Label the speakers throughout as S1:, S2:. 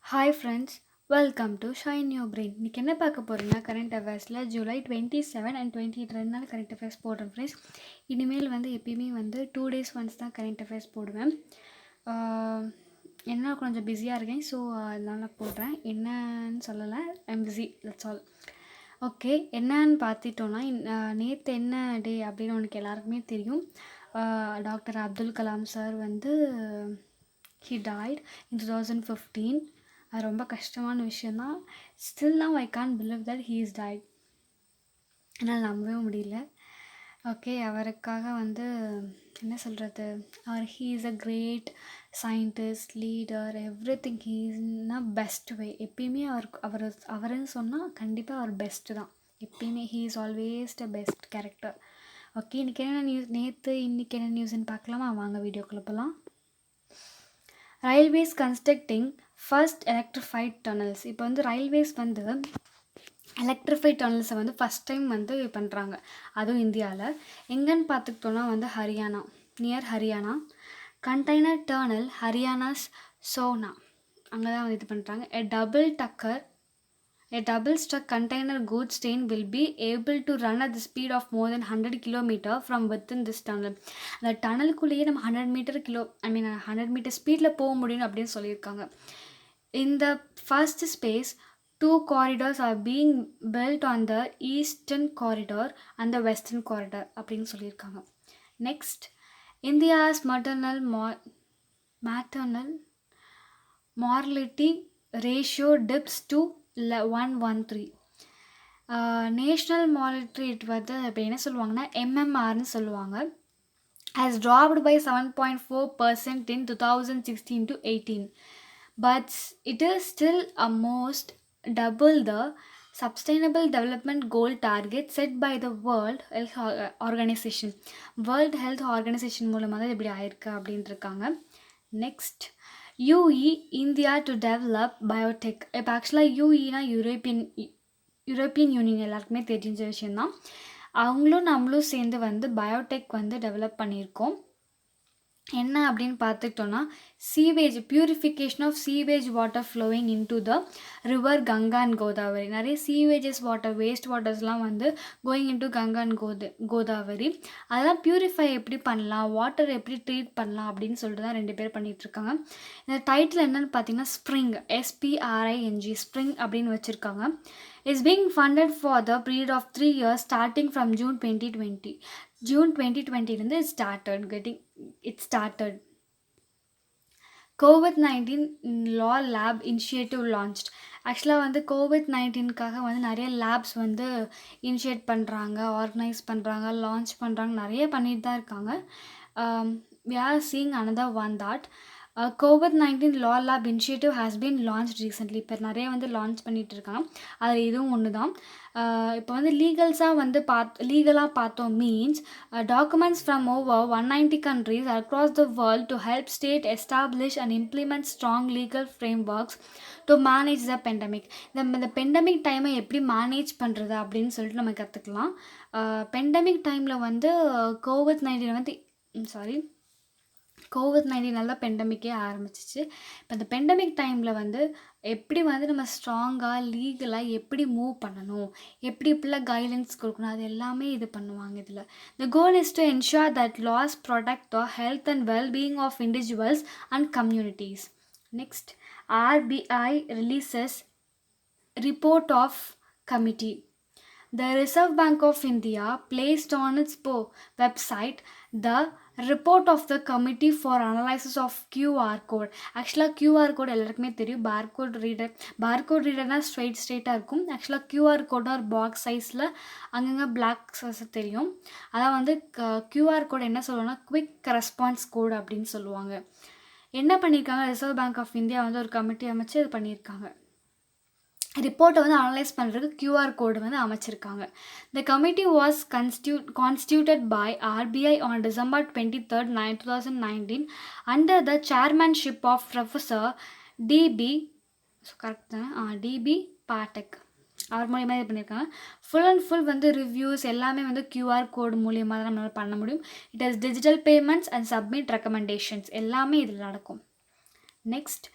S1: Hi friends, welcome to shine your brain. இன்றைக்கி என்ன பார்க்க போகிறீங்கன்னா, கரண்ட் அஃபேர்ஸில் ஜூலை 27 அண்ட் 28 2 நாள் கரண்ட் அஃபேர்ஸ் போடுறேன் ஃப்ரெண்ட்ஸ். இனிமேல் எப்பயுமே 2 days ஒன்ஸ் தான் கரண்ட் அஃபேர்ஸ் போடுவேன். என்ன கொஞ்சம் பிஸியாக இருக்கேன், ஸோ அதனால் போடுறேன். என்னன்னு சொல்லலை, I'm busy, that's all. Okay, என்னன்னு பார்த்துட்டோன்னா, நேற்று என்ன டே அப்படின்னு உனக்கு எல்லாருக்குமே தெரியும். Doctor Abdul Kalam sir he died in 2015. அது ரொம்ப கஷ்டமான விஷயந்தான். Still now I can't believe that he is died. என்னால் நம்பவே முடியல. ஓகே, அவருக்காக என்ன சொல்கிறது, he is a great scientist, leader, everything. He இஸ்னா பெஸ்ட் வே. எப்பயுமே அவருன்னு சொன்னால் கண்டிப்பாக அவர் பெஸ்ட்டு தான். எப்பயுமே he is always the best character. Okay, இன்றைக்கி என்ன நியூஸ், இன்றைக்கி என்ன நியூஸ்ன்னு பார்க்கலாமா? வாங்க வீடியோக்குள்ள போகலாம். Railways constructing first electrified tunnels. இப்போ ரயில்வேஸ் எலக்ட்ரிஃபைட் டனல்ஸை ஃபஸ்ட் டைம் பண்ணுறாங்க, அதுவும் இந்தியாவில். எங்கன்னு பார்த்துக்கிட்டோன்னா Haryana, near Haryana. Container tunnel Haryana's Sohna, அங்கே தான் இது பண்ணுறாங்க. A double-stuck container goods train will be able to run at the speed of more than 100 km from within this tunnel. அந்த டனலுக்குள்ளேயே நம்ம 100 மீட்டர் ஸ்பீடில் போக முடியும் அப்படின்னு சொல்லியிருக்காங்க. In the first space, 2 corridors are being built on the eastern corridor and the western corridor அப்படின்னு சொல்லியிருக்காங்க. Next, India's maternal mortality ratio dips to 113. National mortality rate இப்போ என்ன சொல்லுவாங்கன்னா MMRன்னு சொல்லுவாங்க. has dropped by 7.4% in 2016 to 18, but it is still almost double the sustainable development goal target set by the World Health Organization. World Health Organization மூலமாக தான் இப்படி ஆயிருக்கு அப்படின்ட்டு இருக்காங்க. Next, UE India to develop Biotech. இப்போ ஆக்சுவலாக யூஇனா European union எல்லாருக்குமே தெரிஞ்ச விஷயந்தான். அவங்களும் நம்மளும் சேர்ந்து பயோடெக் டெவலப் பண்ணியிருக்கோம். என்ன அப்படின்னு பார்த்துக்கிட்டோன்னா, sewage purification of sewage water flowing into the river Ganga and Godavari. நிறைய சீவேஜஸ் வாட்டர், வேஸ்ட் வாட்டர்ஸ்லாம் going into Ganga and Godavari. அதெல்லாம் பியூரிஃபை எப்படி பண்ணலாம், வாட்டர் எப்படி ட்ரீட் பண்ணலாம் அப்படின்னு சொல்லிட்டு தான் 2 பேர் பண்ணிகிட்ருக்காங்க. இந்த டைட்டில் என்னென்னு பார்த்தீங்கன்னா ஸ்ப்ரிங், SPRING, ஸ்ப்ரிங் அப்படின்னு வச்சுருக்காங்க. is being funded for the period of 3 years starting from June 2020. June 2020 it started. COVID-19 law lab initiative launched. ஆக்சுவலாக COVID-19க்காக நிறைய லேப்ஸ் இனிஷியேட் பண்ணுறாங்க, ஆர்கனைஸ் பண்ணுறாங்க, லான்ச் பண்ணுறாங்க, நிறைய பண்ணிட்டு தான் இருக்காங்க. we are seeing another one that COVID-19 law lab initiative has been launched recently. இப்போ நிறைய லான்ச் பண்ணிகிட்டு இருக்காங்க. அதில் இதுவும் ஒன்று தான். இப்போ லீகலாக பார்த்தோம் means documents from over 190 countries across the world to help state establish and implement strong legal frameworks to manage the pandemic. இந்த பெண்டமிக் டைமை எப்படி மேனேஜ் பண்ணுறது அப்படின்னு சொல்லிட்டு நம்ம கற்றுக்கலாம். பெண்டமிக் டைமில் COVID-19 தான் பெண்டமிக்கே ஆரம்பிச்சிச்சு. இப்போ இந்த பெண்டமிக் டைமில் எப்படி நம்ம ஸ்ட்ராங்காக லீகலாக எப்படி மூவ் பண்ணணும், எப்படிலாம் கைட்லைன்ஸ் கொடுக்கணும், அது எல்லாமே இது பண்ணுவாங்க இதில். The goal is to ensure that laws protect the health and well-being of individuals and communities. Next, RBI releases report of committee. The Reserve Bank of India placed on its website the report of the committee for analysis of QR code. ஆக்சுவலாக QR code எல்லாருக்குமே தெரியும். Barcode ரீடர்னால் ஸ்ட்ரெயிட்டாக இருக்கும். ஆக்சுவலாக QR கோட்னா ஒரு box சைஸில் அங்கங்கே black தெரியும். அதான் QR கோட் என்ன சொல்லுவாங்கன்னா குவிக் ரெஸ்பான்ஸ் கோட் அப்படின்னு சொல்லுவாங்க. என்ன பண்ணியிருக்காங்க, ரிசர்வ் பேங்க் ஆஃப் இந்தியா ஒரு கமிட்டி அமைச்சு இது பண்ணியிருக்காங்க. ரிப்போர்ட்டை அனலைஸ் பண்ணுறதுக்கு QR கோடு அமைச்சிருக்காங்க. The committee was constituted by RBI on December 23rd, 2019 under the chairmanship of Professor DB Pathak. அவர் மூலியமாக இது பண்ணியிருக்காங்க. ஃபுல் அண்ட் ஃபுல் ரிவ்யூஸ் எல்லாமே QR கோடு மூலியமாக தான் நம்மளால் பண்ண முடியும். It is digital payments and submit recommendations எல்லாமே இதில் நடக்கும். Next,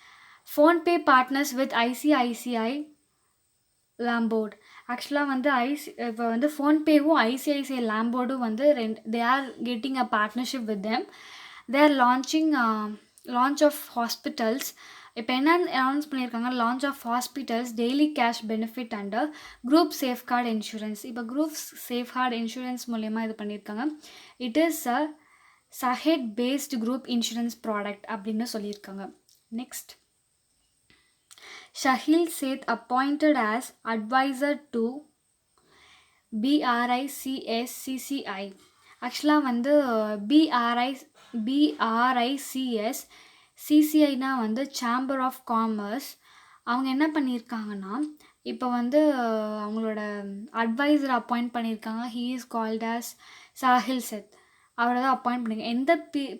S1: PhonePe partners with ICICI Lombard. ஆக்சுவலாக வந்து இப்போ வந்து ஃபோன்பேவும் ஐசிஐசிஐ லாம்போர்டும் வந்து they are getting a partnership with them. They are launch of hospitals. இப்போ என்ன அனௌன்ஸ் பண்ணியிருக்காங்க, launch of hospitals daily cash benefit under group safeguard insurance. இப்போ குரூப் சேஃப்கார்டு இன்சூரன்ஸ் மூலயமா இது பண்ணியிருக்காங்க. It is a sachet based group insurance product அப்படின்னு சொல்லியிருக்காங்க. Next, Shahil Seth appointed as advisor to BRICS-CCI. ஆக்சுவலாக வந்து BRICS CCIனா வந்து சேம்பர் ஆஃப் காமர்ஸ். அவங்க என்ன பண்ணியிருக்காங்கன்னா, இப்போ வந்து அவங்களோட அட்வைசர் அப்பாயிண்ட் பண்ணியிருக்காங்க. He is called as Sahil Seth. அவரை தான் அப்பாயிண்ட் பண்ணியிருக்காங்க. எந்த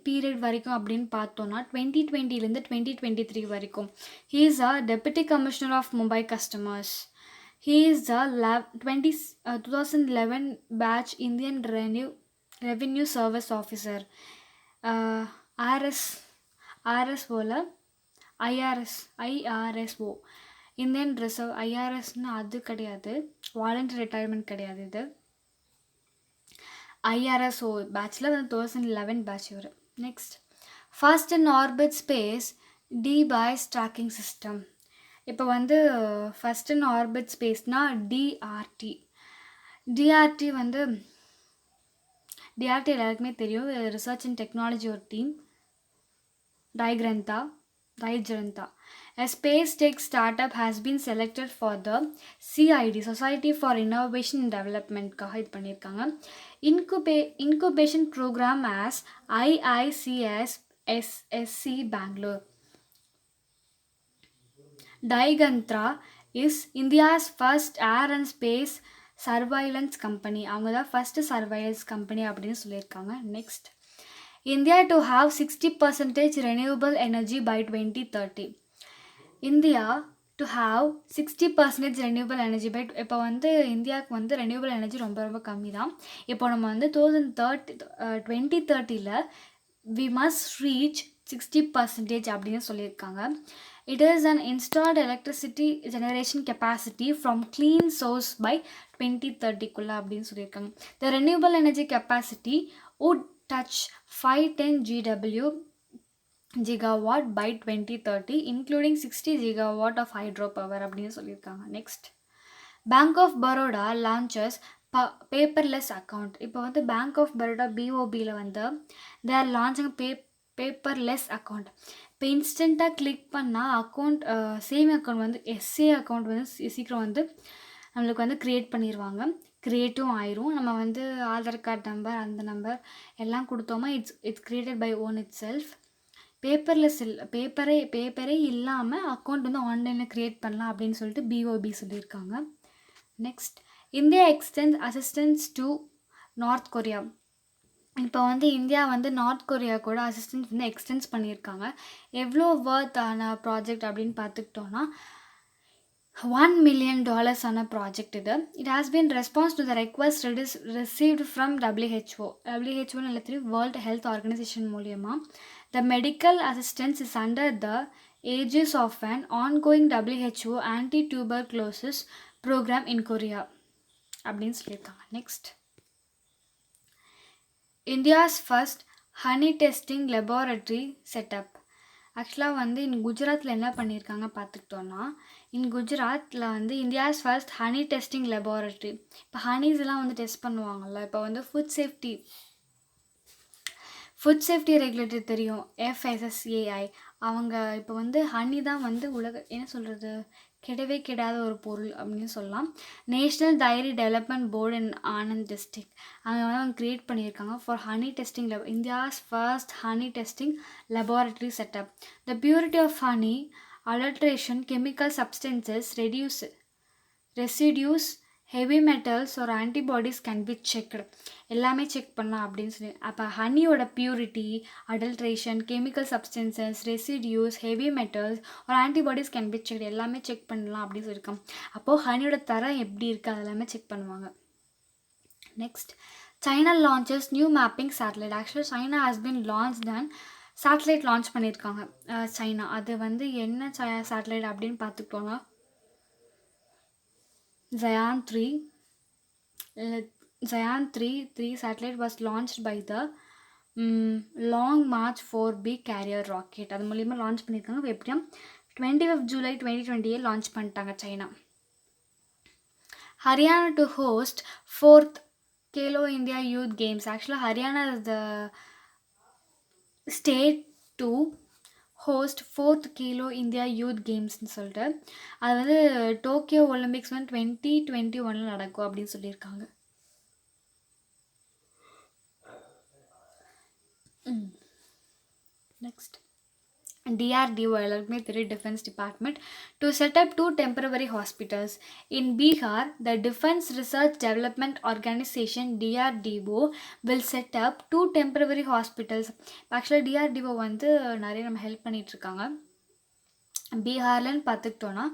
S1: பீரியட் வரைக்கும் அப்படின்னு பார்த்தோன்னா 2020 2023 வரைக்கும். He is a deputy commissioner of Mumbai customers. He is the 2011 batch Indian Revenue Service Officer. RSஓல IRSO இந்தியன் ரிசர்வ். IRSன்னு அது கிடையாது, வாலண்டரி ரிட்டையர்மெண்ட் கிடையாது. இது IRSO பேட்சில் வந்து 2011 பேட்ச் இவர். Next, first in orbit space debris tracking system. இப்போ வந்து ஃபர்ஸ்ட் இன் ஆர்பிட் ஸ்பேஸ்னால் டிஆர்டி வந்து டிஆர்டி எல்லாருக்குமே தெரியும். ரிசர்ச் அண்ட் டெக்னாலஜி ஒரு டீம். டைஜரந்தா. A space tech startup has been selected for the CID, Society for Innovation and Development-காக இது பண்ணியிருக்காங்க. Incubation program as IICS SC Bangalore. Digantra is India's first air and space surveillance company. அவங்க தான் first surveillance company அப்படின்னு சொல்லியிருக்காங்க. Next, India to have 60% renewable energy by 2030. India to have 60% renewable energy by இப்போ வந்து இந்தியாவுக்கு வந்து renewable energy ரொம்ப ரொம்ப கம்மி தான். இப்போ நம்ம வந்து 2030 we must reach 60% அப்படின்னு சொல்லியிருக்காங்க. It is an installed electricity generation capacity from clean source by 2030 அப்படின்னு சொல்லியிருக்காங்க. The renewable energy capacity would touch 510 gigawatt by 2030, including 60 gigawatt of hydropower அப்படின்னு சொல்லியிருக்காங்க. Next, bank of Baroda launches paperless account. இப்போ வந்து bank of Baroda BOBயில் வந்து they are launching paperless account. இப்போ இன்ஸ்டண்ட்டாக கிளிக் பண்ணால் அக்கௌண்ட் சேவிங் அக்கௌண்ட் வந்து SA அக்கௌண்ட் வந்து சீக்கிரம் வந்து நம்மளுக்கு வந்து க்ரியேட் பண்ணிடுவாங்க. க்ரியேட்டும் ஆயிரும். நம்ம வந்து ஆதார் கார்டு நம்பர் அந்த நம்பர் எல்லாம் கொடுத்தோமா it's created by own itself. Paperless பேப்பரே இல்லாமல் அக்கௌண்ட் வந்து ஆன்லைனில் க்ரியேட் பண்ணலாம் அப்படின்னு சொல்லிட்டு BOB சொல்லியிருக்காங்க. Next, India extends assistance to North Korea. இப்போ வந்து இந்தியா வந்து நார்த் கொரியா கூட அசிஸ்டன்ஸ் வந்து எக்ஸ்டென்ஸ் பண்ணியிருக்காங்க. எவ்வளோ வர்த் ஆன ப்ராஜெக்ட் அப்படின்னு பார்த்துக்கிட்டோன்னா $1 million ஆன ப்ராஜெக்ட் இது. It has been response to the request received from WHO எல்லாத்தையும் வேர்ல்ட் ஹெல்த் ஆர்கனைசேஷன் மூலியமாக. The medical assistance is under the aegis of an ongoing WHO anti tuberculosis programme in Korea அப்படின்னு சொல்லியிருக்காங்க. Next, India's first honey testing laboratory setup. ஆக்சுவலாக வந்து குஜராத்தில் என்ன பண்ணியிருக்காங்க பார்த்துக்கிட்டோன்னா, குஜராத்தில் வந்து India's first honey testing laboratory. இப்போ ஹனிஸ்லாம் வந்து டெஸ்ட் பண்ணுவாங்கள்ல. இப்போ வந்து ஃபுட் சேஃப்டி ரெகுலேட்டரி தெரியும், FSSAI. அவங்க இப்போ வந்து ஹனி தான் வந்து என்ன சொல்கிறது, கெடவே கெடாத ஒரு பொருள் அப்படின்னு சொல்லலாம். National dairy development board in Anand district அவங்க வந்து அவங்க க்ரியேட் பண்ணியிருக்காங்க for honey testing India's first honey testing laboratory setup. The purity of honey, adulteration, chemical substances, residues, heavy metals ஒரு ஆன்டிபாடிஸ் கேன் பி செக்டு. எல்லாமே செக் பண்ணலாம் அப்படின்னு சொல்லி. அப்போ ஹனியோட purity, adulteration, chemical substances, residues, heavy metals ஒரு antibodies can be checked. எல்லாமே check பண்ணலாம் அப்படின்னு சொல்லியிருக்காங்க. அப்போது ஹனியோட தரம் எப்படி இருக்குது அதெல்லாமே செக் பண்ணுவாங்க. Next, China launches new mapping satellite. Actually, China has been launched an satellite launch பண்ணியிருக்காங்க சைனா. அது வந்து என்ன சேட்டலைட் அப்படின்னு பார்த்துக்கிட்டோன்னா Zayan 3. Zayan 3 satellite was launched by the Long March 4B carrier rocket. அது மூலிமா லான்ச் பண்ணியிருக்காங்க. எப்படியும் 25 ஜூலை 2020 லான்ச் பண்ணிட்டாங்க China. Haryana to host 4th Khelo India youth games. ஆக்சுவலாக Haryana is the state to host 4th Khelo India youth கேம்ஸ்னு சொல்லிட்டு அது வந்து டோக்கியோ ஒலிம்பிக்ஸ் வந்து 2021 நடக்கும் அப்படின்னு சொல்லியிருக்காங்க. Next, DRDO, எல்லாருக்குமே தெரியும், Defense Department, to set up 2 temporary hospitals. In Bihar, the Defense Research Development Organization DRDO will set up 2 temporary hospitals. ஆக்சுவலாக DRDO வந்து நிறைய நம்ம ஹெல்ப் பண்ணிட்டு இருக்காங்க. பீகார்லன்னு பார்த்துக்கிட்டோன்னா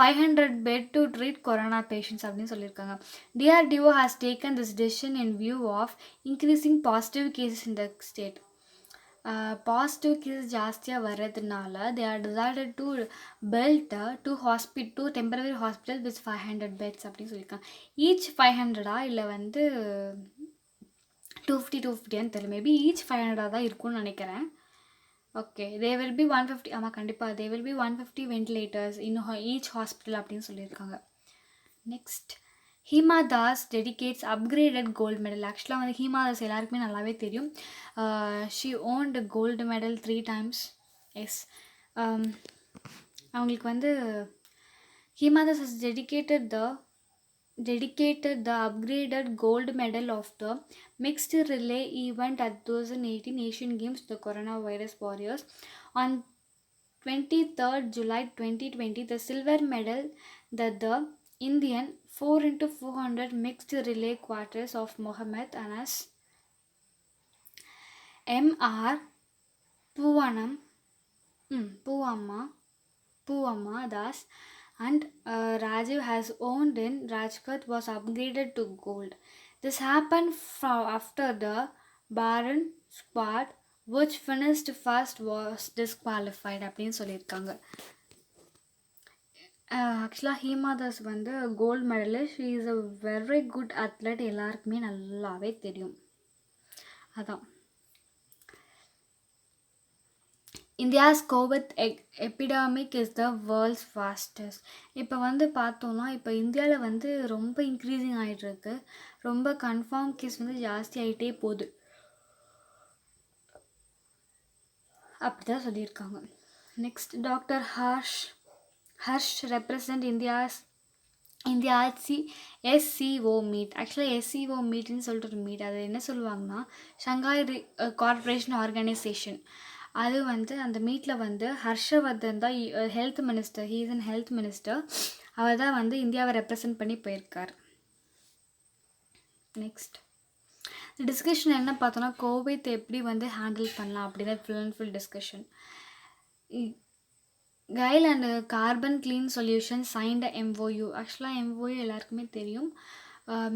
S1: 500 bed to treat corona patients அப்படின்னு சொல்லியிருக்காங்க. DRDO has taken this decision in view of increasing positive cases in the state. Positive case ஜாஸ்தியாக வர்றதுனால they are decided to build 2 temporary hospital with 500 beds அப்படின்னு சொல்லியிருக்காங்க. Each 500 இல்லை வந்து 250 தெரியல, maybe each 500 தான் இருக்கும்னு நினைக்கிறேன். Okay, they will be 150. ஆமாம், கண்டிப்பாக they will be 150 ventilators in each hospital அப்படின்னு சொல்லியிருக்காங்க. Next, Hima Das dedicates upgraded gold medal. ஆக்சுவலாக வந்து ஹீமா தாஸ் எல்லாருக்குமே நல்லாவே தெரியும். She won gold medal 3 times. Yes, அவங்களுக்கு வந்து Hima Das has dedicated the upgraded gold medal of the mixed relay event at 2018 Asian Games to the coronavirus warriors. On 23rd July 2020, the silver medal that the Indian 4x400 mixed relay quarters of Mohammed Anas, M.R. Puvamma Das and Rajiv has owned in Rajkot was upgraded to gold. This happened after the Baran squad, which finished first, was disqualified அப்படின்னு சொல்லியிருக்காங்க. ஆக்சுவலாக ஹீமா தாஸ் வந்து gold medalist. She is a very good athlete, எல்லாருக்குமே நல்லாவே தெரியும். அதான் India's COVID epidemic is the world's fastest. இப்போ வந்து பார்த்தோன்னா இப்போ இந்தியாவில் வந்து ரொம்ப இன்க்ரீஸிங் ஆகிட்டுருக்கு. ரொம்ப கன்ஃபார்ம் கேஸ் வந்து ஜாஸ்தி ஆகிட்டே போகுது அப்படி தான் சொல்லியிருக்காங்க. Next, doctor Harsh represent India SCO meet. ஆக்சுவலாக SCO மீட்னு சொல்லிட்டு ஒரு மீட், அது என்ன சொல்லுவாங்கன்னா ஷங்காய் கார்பரேஷன் ஆர்கனைசேஷன். அது வந்து அந்த மீட்டில் வந்து ஹர்ஷவர்தன் தான் health minister. He is an health minister. அவர் தான் வந்து இந்தியாவை ரெப்ரசன்ட் பண்ணி போயிருக்கார். நெக்ஸ்ட் டிஸ்கஷன் என்ன பார்த்தோன்னா கோவிட் எப்படி வந்து ஹேண்டில் பண்ணலாம் அப்படின்னு full and full discussion. Kyle and carbon clean solution signed MOU. ஆக்சுவலாக MOU எல்லாருக்குமே தெரியும்,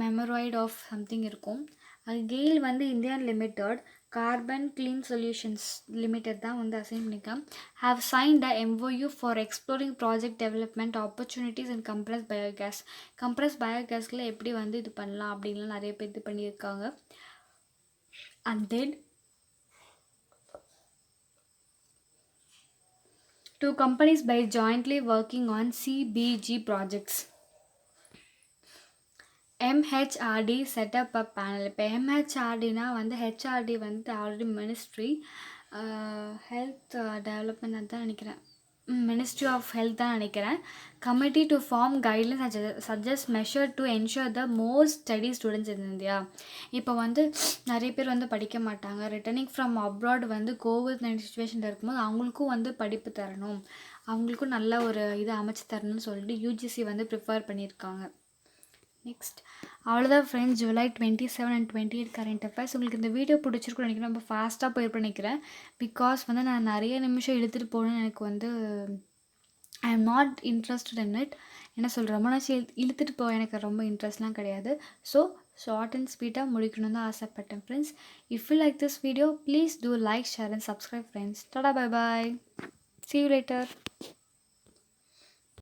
S1: மெமராய்டு ஆஃப் சம்திங் இருக்கும். அது கெயில் வந்து Indian limited carbon clean solutions limited தான் வந்து அசைன் பண்ணியிருக்காங்க. Have signed a MOU for exploring project development opportunities and compress biogas. Compress பயோகேஸில் எப்படி வந்து இது பண்ணலாம் அப்படின்லாம் நிறைய பேர் இது பண்ணியிருக்காங்க. And then 2 companies by jointly working on CBG projects. MHRD set up a panel. இப்போ MHRDனா வந்து HRD வந்து ஆல்ரெடி மினிஸ்ட்ரி ஹெல்த் டெவலப்மெண்ட் தான் நினைக்கிறேன், மினிஸ்ட்ரி ஆஃப் ஹெல்த் தான் நினைக்கிறேன். Committee to form guidelines suggest measure to ensure the most study students in India. இப்போ வந்து நிறைய பேர் வந்து படிக்க மாட்டாங்க. ரிட்டர்னிங் ஃப்ரம் அப்ராட் வந்து COVID-19 சுச்சுவேஷனில் இருக்கும்போது அவங்களுக்கும் வந்து படிப்பு தரணும், அவங்களுக்கும் நல்ல ஒரு இதை அமைச்சு தரணும்னு சொல்லிட்டு UGC வந்து ப்ரிஃபர் பண்ணியிருக்காங்க. நெக்ஸ்ட், அவ்வளோதான் friends, July 27 and 28 current affairs. உங்களுக்கு இந்த வீடியோ பிடிச்சிருக்குன்னு நினைக்கிறேன். ரொம்ப ஃபாஸ்ட்டாக போயிருப்பேன் நினைக்கிறேன். பிகாஸ் வந்து நான் நிறைய நிமிஷம் இழுத்துட்டு போகணுன்னு எனக்கு வந்து I am not interested in it. என்ன சொல்கிறேன், ரொம்ப நான் இழுத்துட்டு போக எனக்கு ரொம்ப இன்ட்ரெஸ்ட்லாம் கிடையாது. ஸோ ஷார்ட் அண்ட் ஸ்வீட்டாக முடிக்கணும்னு தான் ஆசைப்பட்டேன் friends. If you like this video please do like, share and subscribe friends. Tata, bye bye, see you later.